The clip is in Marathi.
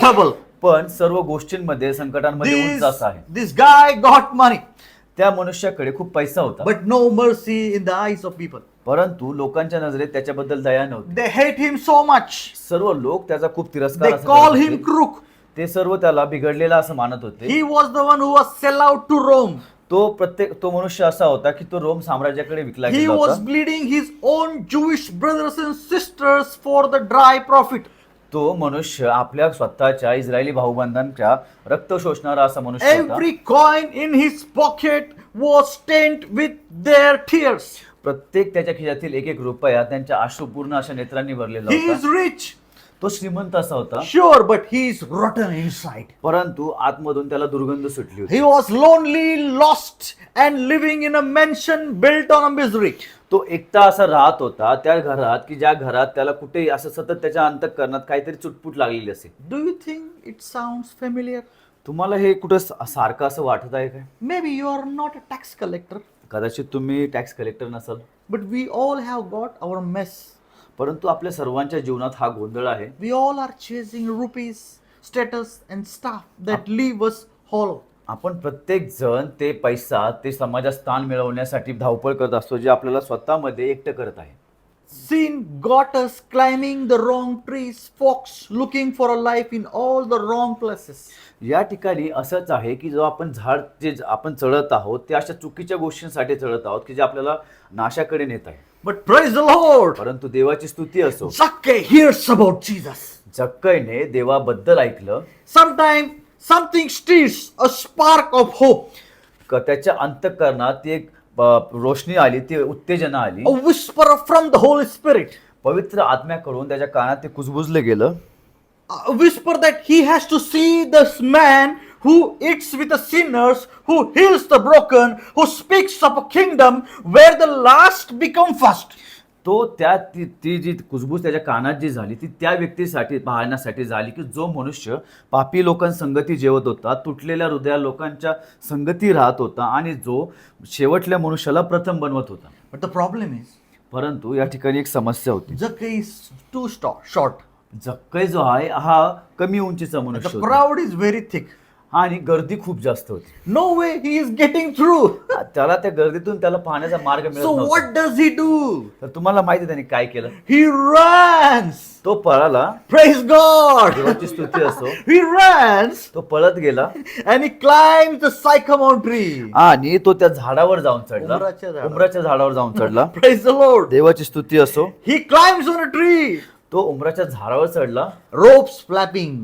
trouble. पण सर्व गोष्टींमध्ये संकटांमध्ये उंच असा आहे. This guy got money, त्या मनुष्याकडे खूप पैसा होता, but no mercy in the eyes of people. परंतु लोकांच्या नजरेत त्याच्याबद्दल दया नव्हती. They hate him so much. सर्व लोक त्याचा खूप तिरस्कार They असं call करत him होते. crook. ते सर्व त्याला बिघडलेला असं मानत होते. He was the one who was sell out to Rome. तो मनुष्य असा होता की तो रोम साम्राज्याकडे विकला He गेला was होता. bleeding his own Jewish brothers and sisters for the dry profit. तो मनुष्य आपल्या स्वतःच्या इस्रायली भाऊबंधांच्या रक्त शोषणारा असा मनुष्य होता. Every coin in his pocket was stained with their tears. प्रत्येक त्याच्या खिशातील एक एक रुपया त्यांच्या अश्रुपूर्ण अशा नेत्रांनी भरलेला He is होता. rich, तो श्रीमंत असा होता, sure, but he is rotten inside. परंतु आतमधून त्याला दुर्गंध सुटली होती. He was lonely, lost, and living in a mansion built on a misery. तो एकटा असा राहत होता त्या घरात की ज्या घरात त्याला कुठेही असं सतत त्याच्या अंतःकरणात काहीतरी चुटपुट लागलेली असेल. Do you think it sounds familiar? तुम्हाला हे कुठं सारखं असं वाटत आहे काय? Maybe you are not a tax collector, कदाचित तुम्ही टॅक्स कलेक्टर नसाल, but we all have got our mess. परंतु आपल्या सर्वांच्या जीवनात हा गोंधळ आहे. We all are chasing rupees, status, and stuff that leave us hollow. आपण प्रत्येक जण ते पैसा, ते समाजात स्थान मिळवण्यासाठी धावपळ करत असतो, जे आपल्याला स्वतःमध्ये एकटं करत आहे. Sin got us climbing the wrong trees, fox looking for a life in all the wrong places. या ठिकाणी असंच आहे की जो आपण झाड जे आपण चढत आहोत ते अशा चुकीच्या गोष्टींसाठी चढत आहोत की जे आपल्याला नाशाकडे नेत आहे. But praise the Lord, परंतु देवाची स्तुती असो, Zacchaeus hears about Jesus. जक्कईने देवाबद्दल ऐकलं. Sometimes something stirs a spark of hope, त्याच्या अंतःकरणात ती एक रोशनी आली, ती उत्तेजना आली. a whisper from the Holy Spirit, पवित्र आत्म्याकडून त्याच्या कानात ते कुजबुजलं गेलं. a whisper that he has to see this man who eats with the sinners, who heals the broken, who speaks of a kingdom where the last become first. ती जी कुजबूज त्याच्या कानात जी झाली ती त्या व्यक्तीसाठी पाहण्यासाठी झाली की जो मनुष्य पापी लोकांसंगती जेवत होता, तुटलेल्या हृदया लोकांच्या संगती राहत होता आणि जो शेवटल्या मनुष्याला प्रथम बनवत होता. But the problem is, परंतु या ठिकाणी एक समस्या होती. Zacchaeus is too short. जक्कई जो आहे हा कमी उंचीचा मनुष्य The होता crowd is very thick. आणि गर्दी खूप जास्त होती. No way he is getting through. त्याला त्या गर्दीतून त्याला पाहण्याचा मार्ग मिळत So नव्हता. what does he do? तर तुम्हाला माहिती आहे त्याने काय केलं? He runs. तो पळाला. Praise God. देवाची स्तुती असो. He runs तो पळत गेला and he climbs the sycamore tree. आणि तो त्या झाडावर जाऊन चढला. उंबराच्या झाडावर. उंबराच्या झाडावर जाऊन चढला. Praise the Lord. देवाची स्तुती असो. He climbs on a tree. तो उंबराच्या झाडावर चढला. Ropes flapping.